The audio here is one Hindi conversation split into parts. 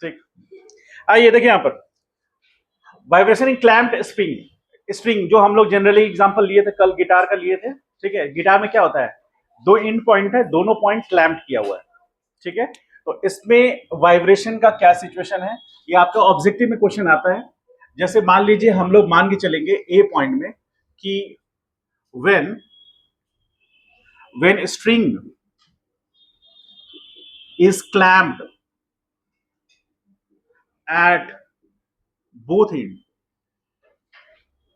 ठीक। आइए देखिए यहां पर vibration in clamped spring. Spring जो हम लोग जनरली एग्जांपल लिए थे कल, गिटार का लिए थे। ठीक है, गिटार में क्या होता है, दो इंड पॉइंट है, दोनों पॉइंट क्लैम्प्ड किया हुआ है। ठीक है, तो इसमें वाइब्रेशन का क्या सिचुएशन है, ये आपका ऑब्जेक्टिव में क्वेश्चन आता है। जैसे मान लीजिए हम लोग मान के चलेंगे ए पॉइंट में कि when when string is clamped at both and.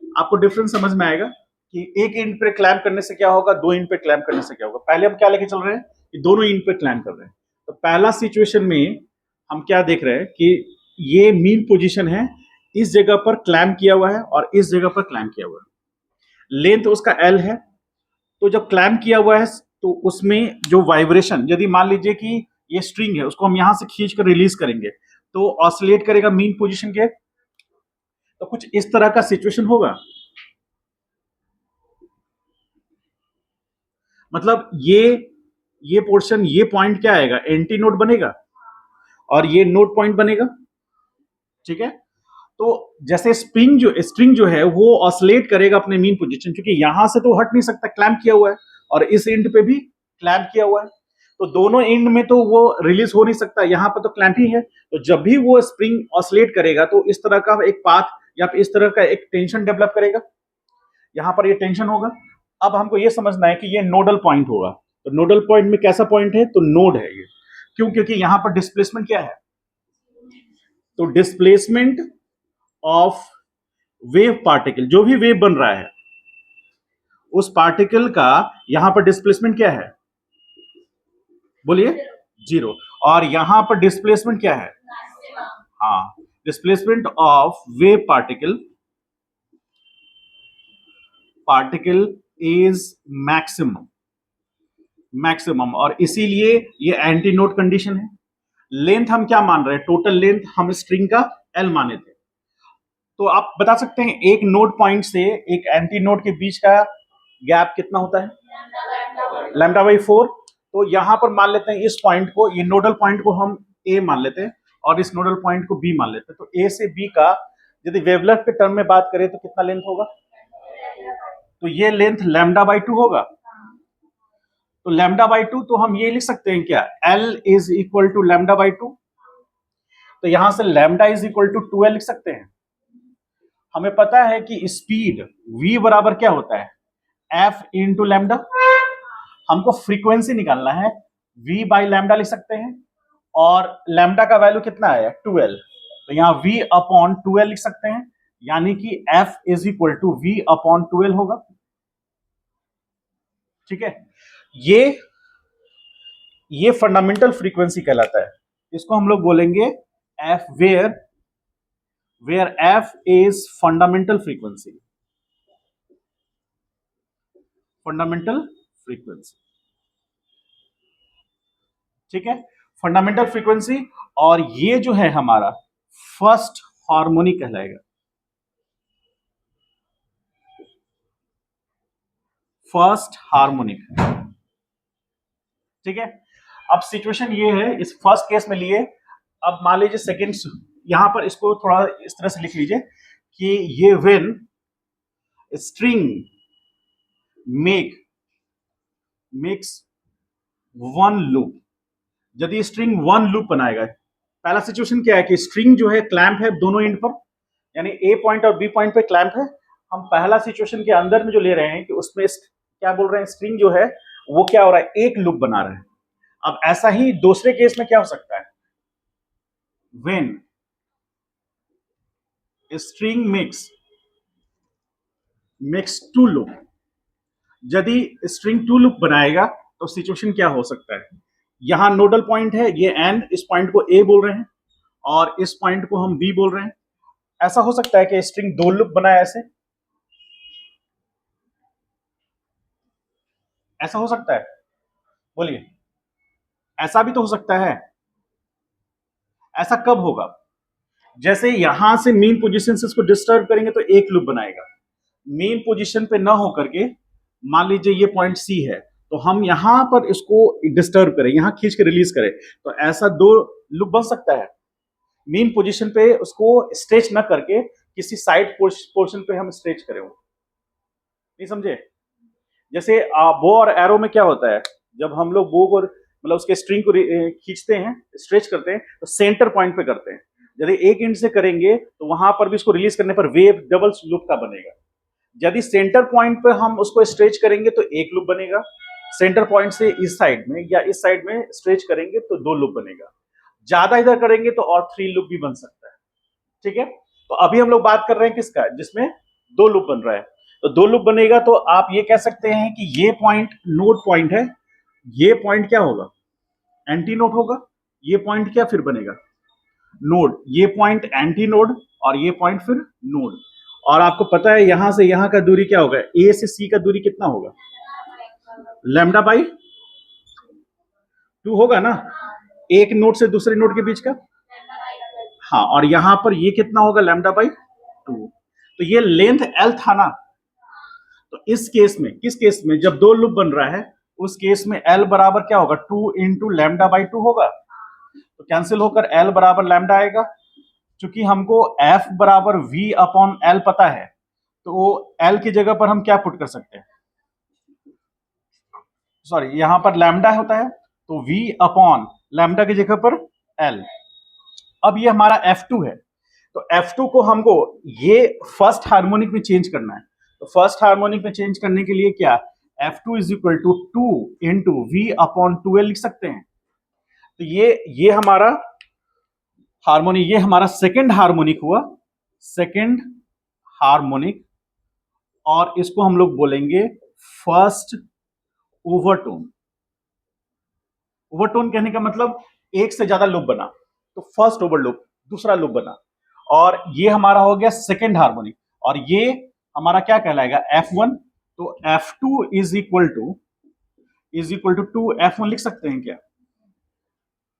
आपको डिफरेंस समझ में आएगा कि एक इंड पे क्लैम्प करने से क्या होगा, दो इंड पे क्लैम्प करने से क्या होगा। पहले हम क्या लेके चल रहे हैं कि दोनों इंड पे क्लैम्प कर रहे हैं। तो पहला सिचुएशन में हम क्या देख रहे हैं कि ये मीन पोजीशन है, इस जगह पर क्लैम्प किया हुआ है और इस जगह पर क्लैम्प किया हुआ है। लेंथ उसका एल है। तो जब क्लैम्प किया हुआ है तो उसमें जो वाइब्रेशन, यदि मान लीजिए कि ये स्ट्रिंग है, उसको हम यहां से खींच कर रिलीज करेंगे तो ऑसिलेट करेगा मीन पोजीशन के। तो कुछ इस तरह का सिचुएशन होगा। मतलब ये पोर्शन, ये पॉइंट क्या आएगा, एंटी नोड बनेगा और ये नोड पॉइंट बनेगा। ठीक है, तो जैसे स्ट्रिंग जो है वो ऑसिलेट करेगा अपने मीन पोजीशन, क्योंकि यहां से तो हट नहीं सकता, क्लैम्प किया हुआ है, और इस एंड पे भी क्लैम्प किया हुआ है। तो दोनों एंड में तो वो रिलीज हो नहीं सकता, यहां पर तो क्लैम्प ही है। तो जब भी वो स्प्रिंग ऑसिलेट करेगा तो इस तरह का एक पाथ या इस तरह का एक टेंशन डेवलप करेगा। यहां पर ये टेंशन होगा। अब हमको ये समझना है कि ये नोडल पॉइंट होगा। तो नोडल पॉइंट में कैसा पॉइंट है, तो नोड है ये। क्यों, क्योंकि यहां पर डिस्प्लेसमेंट क्या है, तो डिस्प्लेसमेंट ऑफ वेव पार्टिकल, जो भी वेव बन रहा है उस पार्टिकल का यहां पर डिस्प्लेसमेंट क्या है, बोलिए, जीरो। और यहां पर डिस्प्लेसमेंट क्या है, हाँ, displacement of wave particle is maximum. Maximum, और इसीलिए ये एंटी नोड कंडीशन है। लेंथ हम क्या मान रहे हैं, टोटल लेंथ हम स्ट्रिंग का एल माने थे। तो आप बता सकते हैं एक नोड पॉइंट से एक एंटी नोड के बीच का गैप कितना होता है, लैम्डा बाई 4। तो यहां पर मान लेते हैं इस पॉइंट को, ये नोडल पॉइंट को हम ए मान लेते हैं और इस नोडल पॉइंट को बी मान लेते हैं। तो ए से बी का यदि वेवलेंथ के टर्म में बात करें तो कितना लेंथ होगा, तो ये लेंथ लैम्डा बाई 2 होगा। तो लैम्डा बाई 2, तो हम ये लिख सकते हैं क्या, L is equal to lambda by 2। तो यहां से lambda is equal to 2L लिख सकते हैं। हमें पता है कि स्पीड v बराबर क्या होता है, f इंटू लैम्डा। हमको फ्रीक्वेंसी निकालना है, v बाई लैम्डा लिख सकते हैं, और लैम्डा का वैल्यू कितना है 12। तो यहां v अपॉन 12 लिख सकते हैं, यानी कि f is equal to v upon 12 होगा। ठीक है, ये फंडामेंटल फ्रीक्वेंसी कहलाता है। इसको हम लोग बोलेंगे F, where F is fundamental frequency. Fundamental frequency, ठीक है, फंडामेंटल फ्रीक्वेंसी। और ये जो है हमारा फर्स्ट हार्मोनिक कहलाएगा, फर्स्ट हार्मोनिक। ठीक है, अब सिचुएशन ये है, इस फर्स्ट केस में लिए। अब मान लीजिए सेकेंड, यहां पर इसको थोड़ा इस तरह से लिख लीजिए कि ये when string makes one loop, यदि स्ट्रिंग वन लूप बनाएगा। पहला सिचुएशन क्या है कि स्ट्रिंग जो है क्लैंप है दोनों एंड पर, यानी ए पॉइंट और बी पॉइंट पे क्लैंप है। हम पहला सिचुएशन के अंदर में जो ले रहे हैं कि उसमें क्या बोल रहे हैं, स्ट्रिंग जो है वो क्या हो रहा है, एक लूप बना रहे हैं। अब ऐसा ही दूसरे केस में क्या हो सकता है, when string makes two loop. यदि स्ट्रिंग टू लूप बनाएगा तो सिचुएशन क्या हो सकता है, यहां नोडल पॉइंट है ये एन, इस पॉइंट को ए बोल रहे हैं और इस पॉइंट को हम बी बोल रहे हैं। ऐसा हो सकता है कि स्ट्रिंग दो लूप बनाए, ऐसा हो सकता है, बोलिए, ऐसा भी तो हो सकता है। ऐसा कब होगा, जैसे यहां से मेन पोजीशन से इसको डिस्टर्ब करेंगे तो एक लूप बनाएगा। मेन पोजीशन पे ना होकर के मान लीजिए ये पॉइंट सी है, तो हम यहां पर इसको डिस्टर्ब करें, यहां खींच के रिलीज करें, तो ऐसा दो लूप बन सकता है। मेन पोजीशन पे उसको स्ट्रेच ना करके किसी साइड पोर्शन पे हम स्ट्रेच करें, वो नहीं समझे? जैसे बो और एरो में क्या होता है, जब हम लोग बो को मतलब उसके स्ट्रिंग को खींचते हैं, स्ट्रेच करते हैं, तो सेंटर पॉइंट पे करते हैं। यदि एक एंड से करेंगे तो वहां पर भी उसको रिलीज करने पर वेव डबल लूप का बनेगा। यदि सेंटर पॉइंट पे हम उसको स्ट्रेच करेंगे तो एक लूप बनेगा, सेंटर पॉइंट से इस साइड में या इस साइड में स्ट्रेच करेंगे तो दो लूप बनेगा, ज्यादा इधर करेंगे तो और थ्री लूप भी बन सकता है। ठीक है, तो अभी हम लोग बात कर रहे हैं किसका, जिसमें दो लूप बन रहा है। तो दो लूप बनेगा तो आप ये कह सकते हैं कि ये पॉइंट नोड पॉइंट है, ये पॉइंट क्या होगा, एंटी नोड होगा। ये पॉइंट क्या फिर बनेगा, नोड। ये पॉइंट एंटी नोड और ये पॉइंट फिर नोड। और आपको पता है यहां से यहां का दूरी क्या होगा, ए से सी का दूरी कितना होगा, लैम्डा बाई 2 होगा ना, एक नोड से दूसरे नोड के बीच का। हाँ, और यहां पर ये कितना होगा, लैम्डा बाई 2। तो ये लेंथ एल था ना, तो इस केस में, किस केस में, जब दो लूप बन रहा है उस केस में एल बराबर क्या होगा, 2 इंटू लैम्डा बाई 2 होगा। तो कैंसिल होकर एल बराबर लैम्डा आएगा। चूंकि हमको एफ बराबर वी अपॉन एल पता है, तो एल की जगह पर हम क्या पुट कर सकते हैं, सॉरी यहां पर लैम्डा होता है तो वी अपॉन लैम्डा की जगह पर एल। अब ये हमारा F2 है, तो F2 को हमको ये फर्स्ट हार्मोनिक में चेंज करना है। तो फर्स्ट हार्मोनिक में चेंज करने के लिए क्या, F2 is equal to 2 into V upon 2L लिख सकते हैं। तो ये हमारा हार्मोनिक, ये हमारा सेकेंड हार्मोनिक हुआ, सेकेंड हार्मोनिक। और इसको हम लोग बोलेंगे फर्स्ट ओवरटोन। ओवरटोन कहने का मतलब एक से ज्यादा लूप बना, तो फर्स्ट ओवर लूप, दूसरा लूप बना। और ये हमारा हो गया सेकेंड हार्मोनिक, और ये हमारा क्या कहलाएगा, F1। तो F2 is equal to 2F1 लिख सकते हैं क्या,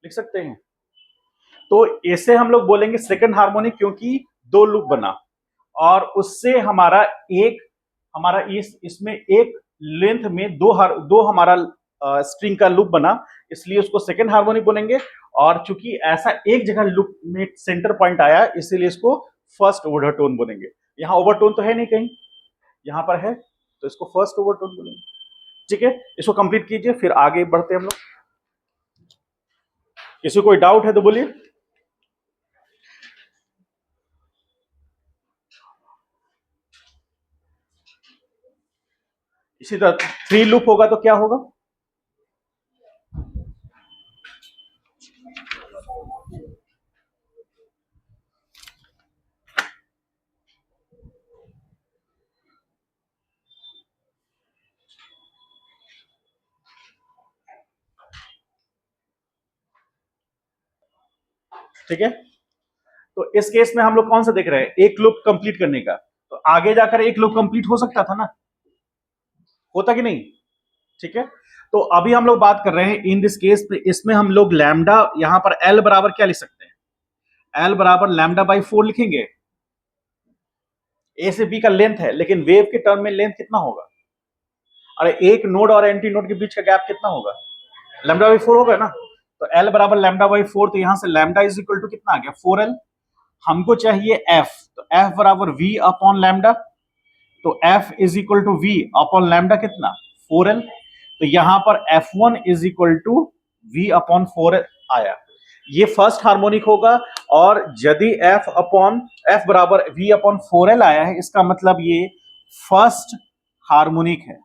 लिख सकते हैं। तो ऐसे हम लोग बोलेंगे सेकेंड हार्मोनिक, क्योंकि दो लूप बना और उससे हमारा एक, हमारा इसमें एक लेंथ में दो हमारा स्ट्रिंग का लूप बना, इसलिए उसको सेकेंड हार्मोनिक बोलेंगे। और चूंकि ऐसा एक जगह लूप में सेंटर पॉइंट आया, इसीलिए इसको फर्स्ट ओवरटोन बोलेंगे। यहां ओवरटोन तो है नहीं कहीं, यहां पर है, तो इसको फर्स्ट ओवरटोन बोलेंगे। ठीक है, इसको कंप्लीट कीजिए, फिर आगे बढ़ते हैं हम लोग। किसी कोई डाउट है तो बोलिए। इसी तरह थ्री लूप होगा तो क्या होगा, ठीक है। तो इस केस में हम लोग कौन सा देख रहे हैं, एक लूप कंप्लीट करने का। तो आगे जाकर एक लूप कंप्लीट हो सकता था ना, होता कि नहीं। ठीक है, तो अभी हम लोग बात कर रहे हैं इन दिस केस, इसमें हम लोग लैम्डा, यहां पर एल बराबर क्या लिख सकते हैं, एल बराबर लैम्डा बाई 4 लिखेंगे। ए से बी का लेंथ है, लेकिन वेव के टर्म में लेंथ कितना होगा, अरे एक नोड और एंटी नोड के बीच का गैप कितना होगा, लैम्डा बाई 4 होगा ना। तो एल बराबर लैम्डा बाई 4, तो यहां से लैम्डा इज इक्वल टू कितना आ गया, 4L। हमको चाहिए एफ, तो एफ बराबर वी अपॉन लैम्डा, तो F is equal to V upon lambda कितना, 4L। तो यहां पर F1 is equal to V upon 4 आया, ये फर्स्ट हार्मोनिक होगा। और यदि एफ बराबर वी अपॉन 4L आया है, इसका मतलब ये फर्स्ट हार्मोनिक है।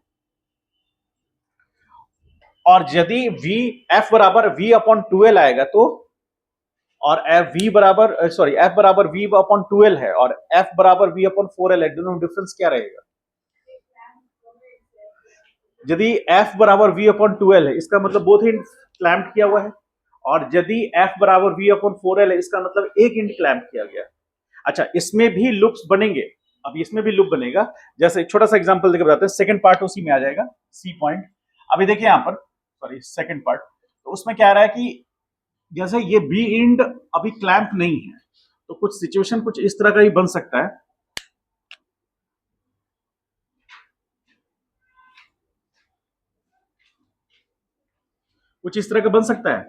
और यदि वी एफ बराबर वी अपॉन 2L आएगा तो, और एफ बराबर वी अपॉन 2L है और एफ बराबर वी अपॉन 4L है, दोनों में डिफरेंस क्या रहेगा, यदि f बराबर v अपॉन 2L है, इसका मतलब बोथ इंड क्लैम्प किया हुआ है। और यदि f बराबर v अपॉन 4L है, इसका मतलब एक इंड क्लैम्प किया गया। अच्छा, इसमें भी लूप्स बनेंगे, अब इसमें भी लूप बनेगा। जैसे छोटा सा एग्जांपल देकर बताते हैं, सेकंड पार्ट उसी में आ जाएगा, सी पॉइंट। अभी देखिए यहां पर, सॉरी सेकंड पार्ट, तो उसमें क्या आ रहा है कि जैसे ये बी इंड अभी क्लैम्प नहीं है, तो कुछ सिचुएशन कुछ इस तरह का ही बन सकता है। कुछ इस तरह का बन सकता है,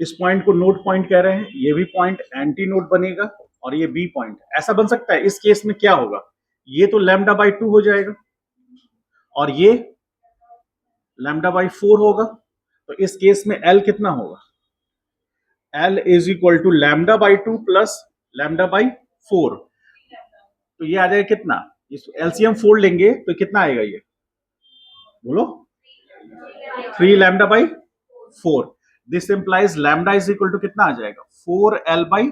इस पॉइंट को नोड पॉइंट कह रहे हैं, ये भी पॉइंट एंटी नोड बनेगा और ये बी पॉइंट ऐसा बन सकता है। इस केस में क्या होगा, ये तो लैम्डा बाई 2 हो जाएगा और ये लैम्डा बाई 4 होगा। तो इस केस में एल कितना होगा, L is equal to lambda by 2 plus lambda by 4। तो ये आ जाएगा कितना, इस एलसीएम 4 लेंगे तो कितना आएगा, ये बोलो 3 lambda by 4। This implies lambda is equal to कितना आ जाएगा 4l बाई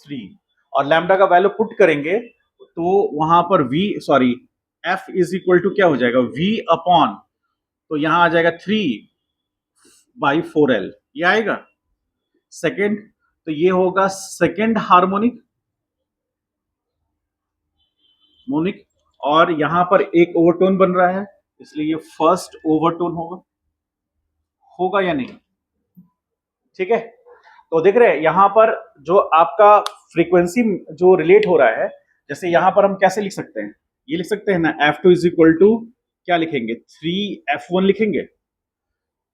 3 और लैम्डा का वैल्यू पुट करेंगे तो वहां पर एफ इज इक्वल टू क्या हो जाएगा v अपॉन, तो यहां आ जाएगा 3/4l, ये आएगा सेकेंड। तो ये होगा सेकेंड हार्मोनिक मोनिक और यहां पर एक ओवरटोन बन रहा है इसलिए ये फर्स्ट ओवरटोन होगा या नहीं, ठीक है। तो देख रहे हैं यहां पर जो आपका फ्रीक्वेंसी जो रिलेट हो रहा है, जैसे यहां पर हम कैसे लिख सकते हैं, ये लिख सकते हैं ना F2 इज इक्वल टू क्या लिखेंगे 3F1 लिखेंगे,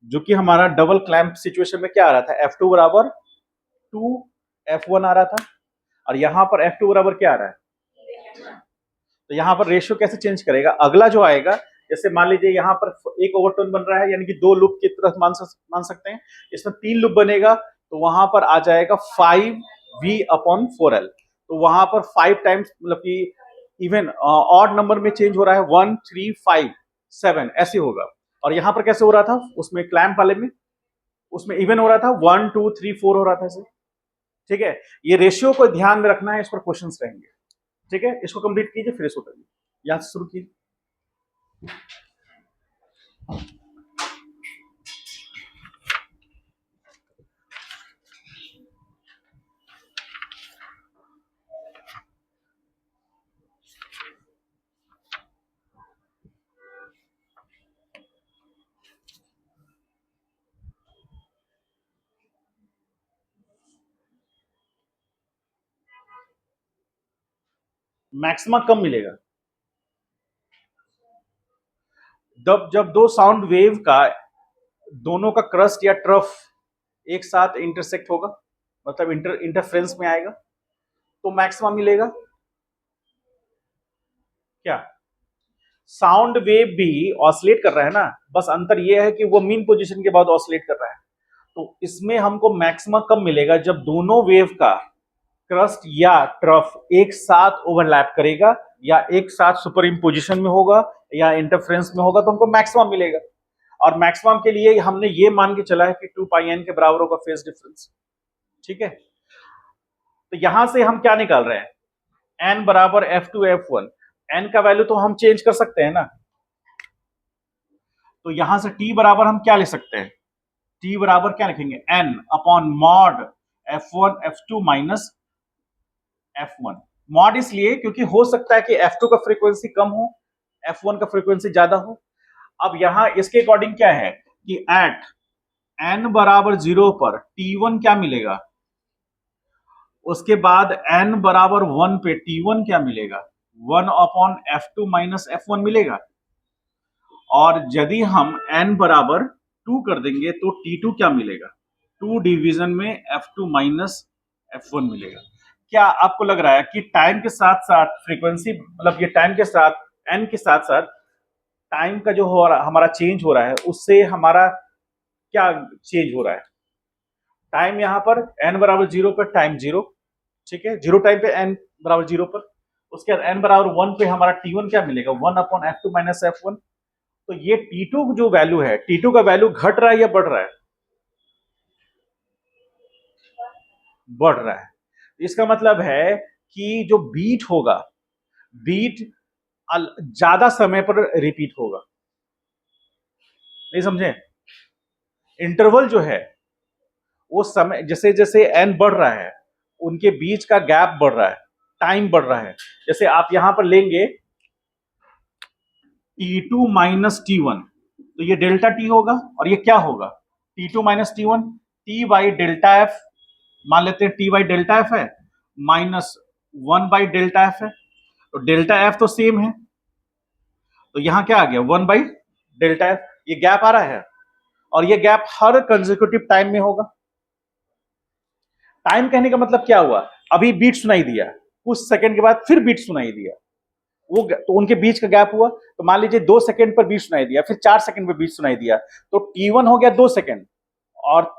जो कि हमारा डबल क्लैंप सिचुएशन में क्या आ रहा था F2 बराबर 2F1 आ रहा था और यहां पर F2 बराबर क्या आ रहा है। तो यहां पर रेशियो कैसे चेंज करेगा, अगला जो आएगा, जैसे मान लीजिए यहां पर एक ओवरटोन बन रहा है यानी कि 2 लूप की तरह मान सकते हैं, इसमें 3 लूप बनेगा तो वहां पर आ जाएगा 5v/4l। तो वहां पर 5 टाइम्स मतलब कि इवन ऑड नंबर में चेंज हो रहा है 1 3 5 7 ऐसे होगा। और यहां पर कैसे हो रहा था, उसमें क्लैंप वाले में उसमें इवन हो रहा था 1 2 3 4 हो रहा था ऐसे, ठीक है। ये रेशियो को ध्यान में रखना है, इस पर क्वेश्चंस रहेंगे, ठीक है। इसको कंप्लीट कीजिए फिर इसको करिए, यहां से शुरू कीजिए। मैक्सिमा कब मिलेगा, जब दो साउंड वेव का दोनों का क्रस्ट या ट्रफ एक साथ इंटरसेक्ट होगा, मतलब इंटरफ्रेंस में आएगा तो मैक्सिमा मिलेगा। क्या साउंड वेव भी ऑसिलेट कर रहा है ना, बस अंतर यह है कि वो मीन पोजीशन के बाद ऑसिलेट कर रहा है। तो इसमें हमको मैक्सिमा कब मिलेगा, जब दोनों वेव का क्रस्ट या ट्रफ एक साथ ओवरलैप करेगा या एक साथ सुपर इम्पोजिशन में होगा या इंटरफ्रेंस में होगा तो हमको मैक्सिमम मिलेगा। और मैक्सिमम के लिए हमने ये मान के चला है कि 2πn के बराबर होगा फेज डिफरेंस, ठीक है। तो यहां से हम क्या निकाल रहे हैं, n बराबर F2 F1, n का वैल्यू तो हम चेंज कर सकते हैं ना। तो यहां से t बराबर हम क्या लिख सकते हैं, t बराबर क्या लिखेंगे n upon mod F1 F2 minus F1। Mod इसलिए क्योंकि हो सकता है कि F2 का फ्रीक्वेंसी कम हो, F1 का फ्रीक्वेंसी ज्यादा हो। अब यहां इसके अकॉर्डिंग क्या है कि एट n बराबर 0 पर T1 क्या मिलेगा, उसके बाद n बराबर 1 पे T1 क्या मिलेगा, 1 अपॉन F2 माइनस F1 मिलेगा। और यदि हम n बराबर 2 कर देंगे तो T2 क्या मिलेगा, 2 डिवीजन में F2 माइनस F1 मिलेगा। क्या आपको लग रहा है कि टाइम के साथ साथ फ्रीक्वेंसी, मतलब ये टाइम के साथ n के साथ साथ टाइम का जो हो रहा हमारा चेंज हो रहा है उससे हमारा क्या चेंज हो रहा है, टाइम यहां पर n बराबर 0 पर टाइम 0, ठीक है, 0 टाइम पे n बराबर 0 पर, उसके बाद n बराबर 1 पे हमारा T1 क्या मिलेगा 1 अपॉन F2 माइनस F1। तो ये T2 जो वैल्यू है, T2 का वैल्यू घट रहा है या बढ़ रहा है, बढ़ रहा है। इसका मतलब है कि जो बीट होगा, बीट ज्यादा समय पर रिपीट होगा, नहीं समझे। इंटरवल जो है वो समय जैसे जैसे n बढ़ रहा है उनके बीच का गैप बढ़ रहा है, टाइम बढ़ रहा है। जैसे आप यहां पर लेंगे T2 माइनस T1 तो ये डेल्टा T होगा और ये क्या होगा T2 minus T1 T by delta F, मान लेते हैं T बाई डेल्टा एफ है माइनस 1 बाई डेल्टा एफ है, तो डेल्टा एफ तो सेम है तो यहां क्या आ गया 1 बाई डेल्टा एफ, ये गैप आ रहा है और ये गैप हर कंसेक्यूटिव टाइम में होगा। टाइम कहने का मतलब क्या हुआ, अभी बीट सुनाई दिया, कुछ सेकंड के बाद फिर बीट सुनाई दिया, वो तो उनके बीच का गैप हुआ। तो मान लीजिए 2 सेकंड पर बीट सुनाई दिया, फिर 4 सेकंड पर बीट सुनाई दिया, तो T1 हो गया 2 सेकंड, और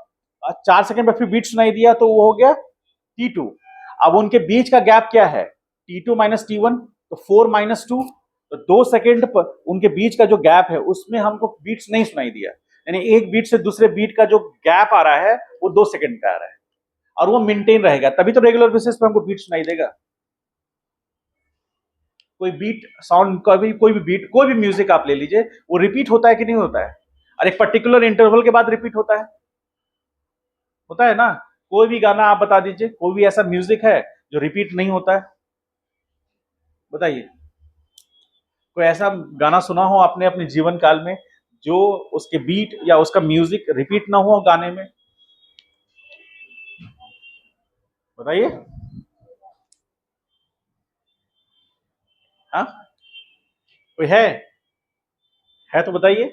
4 सेकंड पर फिर बीट सुनाई दिया, तो वो हो गया T2। अब उनके बीच का गैप क्या है, T2 माइनस T1, तो 4 - 2, तो 2 सेकंड पर उनके बीच का जो गैप है उसमें हमको बीट्स नहीं सुनाई दिया, यानी एक बीट से दूसरे बीट का जो गैप आ रहा है वो 2 सेकंड का आ रहा है, और वो मेंटेन रहेगा, तभी तो रेगुलर बेसिस पे हमको बीट सुनाई देगा। कोई बीट साउंड, कभी कोई भी बीट, कोई भी म्यूजिक आप ले लीजिए, वो रिपीट होता है कि नहीं होता है, और एक पर्टिकुलर इंटरवल के बाद रिपीट होता है ना। कोई भी गाना आप बता दीजिए, कोई भी ऐसा म्यूजिक है जो रिपीट नहीं होता है, बताइए। कोई ऐसा गाना सुना हो आपने अपने जीवन काल में जो उसके बीट या उसका म्यूजिक रिपीट ना हो गाने में, बताइए। हाँ, कोई है तो बताइए।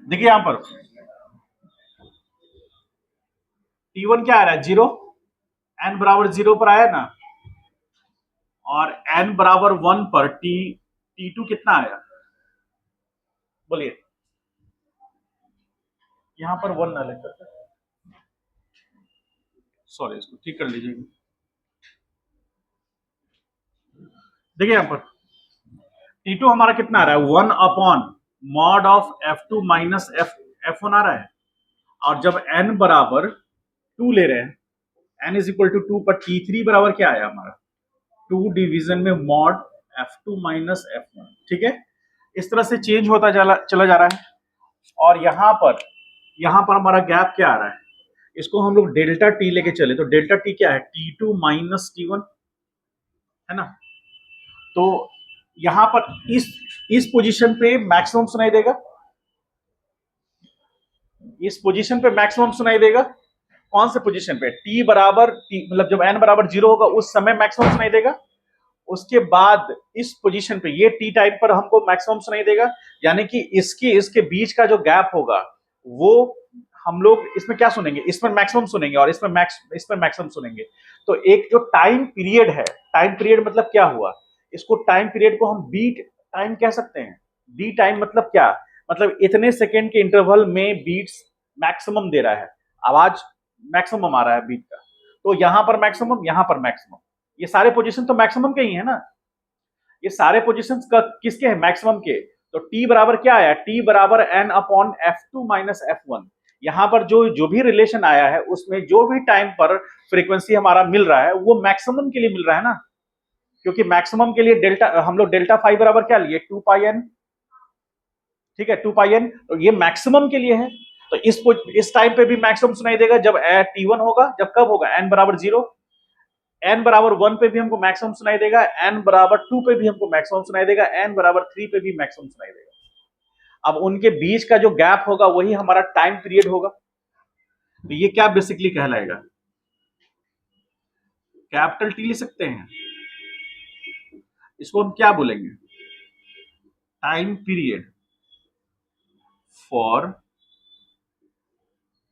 देखिए यहां पर T1 क्या आ रहा है, 0, n बराबर 0 पर आया ना, और n बराबर 1 पर T2 कितना आया, बोलिए। यहां पर 1 ना लेकर, सॉरी, इसको ठीक कर लीजिए। देखिए यहां पर T2 हमारा कितना आ रहा है, 1/mod ऑफ F2 - F1 आ रहा है, और जब n बराबर 2 ले रहे हैं, n इज इक्वल टू 2 पर T3 बराबर क्या आया हमारा, 2 डिवीजन में मॉड F2 - F1, ठीक है। इस तरह से चेंज होता चला जा रहा है, और यहां पर हमारा गैप क्या आ रहा है, इसको हम लोग डेल्टा टी लेके चले, तो डेल्टा टी क्या है, T2 - T1, है ना। तो यहां पर इस पोजीशन पे मैक्सिमम सुनाई देगा, इस पोजीशन पे मैक्सिमम सुनाई देगा। कौन से पोजीशन पे, टी बराबर टी, मतलब जब n बराबर 0 होगा उस समय मैक्सिमम सुनाई देगा। उसके बाद इस पोजीशन पे ये टी टाइम पर हमको मैक्सिमम सुनाई देगा, यानी कि इसके इसके बीच का जो गैप होगा वो हम लोग इसमें क्या सुनेंगे, इसमें मैक्सिमम सुनेंगे, और इसमें मैक्सिमम सुनेंगे। तो एक जो टाइम पीरियड है, टाइम पीरियड मतलब क्या हुआ, इसको टाइम पीरियड को हम बीट टाइम कह सकते हैं। बी टाइम मतलब क्या, मतलब इतने सेकेंड के इंटरवल में बीट्स मैक्सिमम दे रहा है, आवाज मैक्सिमम आ रहा है बीट का, तो यहां पर मैक्सिमम, यहां पर मैक्सिमम, ये सारे पोजीशन तो मैक्सिमम के ही है ना, ये सारे पोजीशन किसके हैं, मैक्सिमम के। तो टी बराबर क्या आया, टी बराबर n/F2 - F1। यहां पर जो जो भी रिलेशन आया है उसमें जो भी टाइम पर फ्रीक्वेंसी हमारा मिल रहा है वो मैक्सिमम के लिए मिल रहा है ना, क्योंकि मैक्सिमम के लिए डेल्टा, हम लोग डेल्टा फाइव बराबर क्या लिए, 2πn, ठीक है, 2πn, तो ये मैक्सिमम के लिए है। तो इस टाइम पे भी मैक्सिमम सुनाई देगा जब T1 होगा, जब कब होगा, n बराबर 0, n बराबर 1 पे भी हमको मैक्सिमम सुनाई देगा, n बराबर 2 पे भी हमको मैक्सिमम सुनाई देगा, n बराबर 3 पे भी मैक्सिमम सुनाई देगा। अब उनके बीच का जो गैप होगा वही हमारा टाइम पीरियड होगा। तो ये क्या बेसिकली कहलाएगा, कैपिटल टी ले सकते हैं, इसको हम क्या बोलेंगे, time period for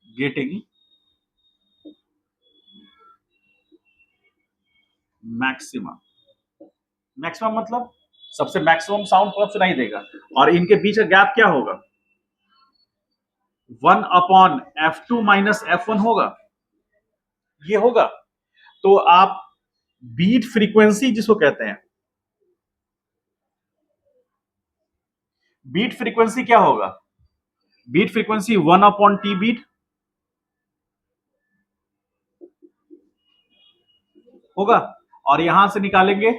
getting maximum. Maximum मतलब सबसे मैक्सिमम साउंड कब सुनाई देगा, और इनके बीच का गैप क्या होगा, 1/F2 - F1 होगा, ये होगा। तो आप बीट फ्रीक्वेंसी जिसको कहते हैं, बीट फ्रीक्वेंसी क्या होगा, बीट फ्रीक्वेंसी 1/T बीट होगा, और यहां से निकालेंगे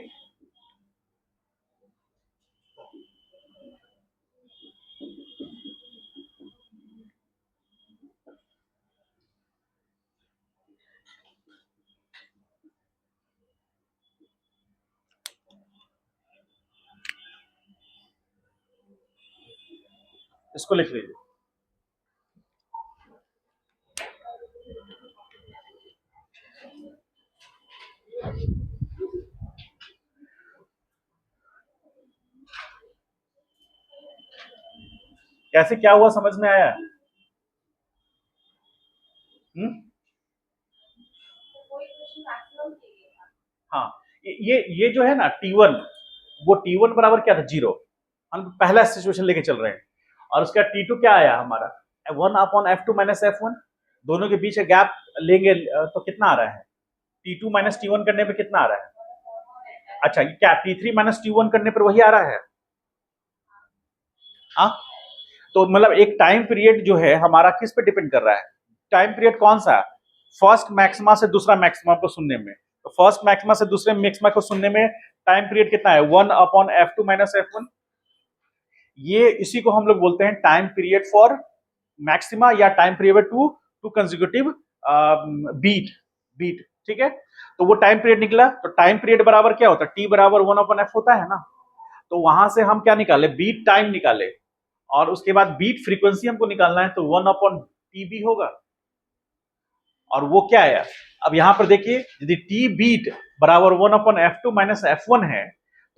इसको लिख लीजिए। कैसे क्या हुआ समझ में आया? हाँ, ये जो है ना T1, वो T1 बराबर क्या था? 0। हम पहला सिचुएशन लेके चल रहे हैं। और उसका T2 क्या आया हमारा? 1/F2 minus F1। दोनों के बीच गैप लेंगे तो कितना आ रहा है? T2 माइनस T1 करने पे कितना आ रहा है? अच्छा, क्या T3 माइनस T1 करने पर वही आ रहा है? हाँ, तो मतलब एक टाइम पीरियड जो है हमारा किस पे डिपेंड कर रहा है? टाइम पीरियड कौन सा? फर्स्ट मैक्सिमा से दूसरा मैक्सिमा को सुनने में। तो फर्स्ट मैक्सिमा से दूसरे मैक्सिमा को सुनने में टाइम पीरियड कितना है? 1/F2 minus F1। ये इसी को हम लोग बोलते हैं टाइम पीरियड फॉर मैक्सिमा या time period to two consecutive beat beat. ठीक है, तो वो टाइम पीरियड निकला। तो टाइम पीरियड बराबर क्या होता है? टी बराबर 1/F होता है ना। तो वहां से हम क्या निकाले? बीट टाइम निकाले। और उसके बाद बीट फ्रीक्वेंसी हमको निकालना है, तो 1/TB होगा। और वो क्या है? अब यहां पर देखिए, यदि टी बीट बराबर 1/F2 माइनस F1 है,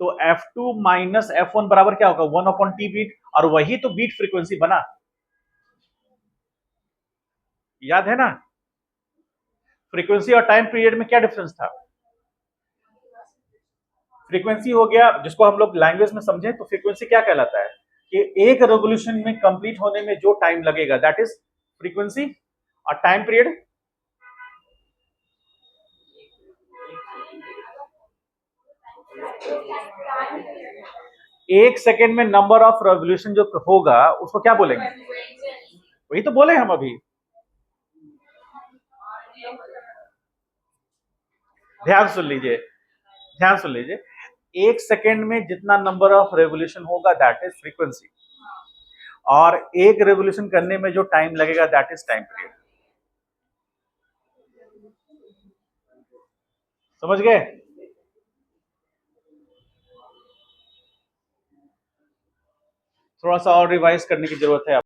तो F2 माइनस F1 बराबर क्या होगा? 1/T beat. और वही तो बीट फ्रीक्वेंसी बना, याद है ना? फ्रीक्वेंसी और टाइम पीरियड में क्या डिफरेंस था? फ्रीक्वेंसी हो गया, जिसको हम लोग लैंग्वेज में समझें तो फ्रीक्वेंसी क्या कहलाता है? कि एक रेवोल्यूशन में कंप्लीट होने में जो टाइम लगेगा, दैट इज फ्रीक्वेंसी। और टाइम पीरियड एक सेकेंड में नंबर ऑफ रेवोल्यूशन जो होगा उसको क्या बोलेंगे? वही तो बोले हम अभी। ध्यान सुन लीजिए, ध्यान सुन लीजिए। एक सेकेंड में जितना नंबर ऑफ रेवोल्यूशन होगा दैट इज फ्रीक्वेंसी। और एक रेवोल्यूशन करने में जो टाइम लगेगा दैट इज टाइम पीरियड। समझ गए? थोड़ा सा और रिवाइज करने की जरूरत है।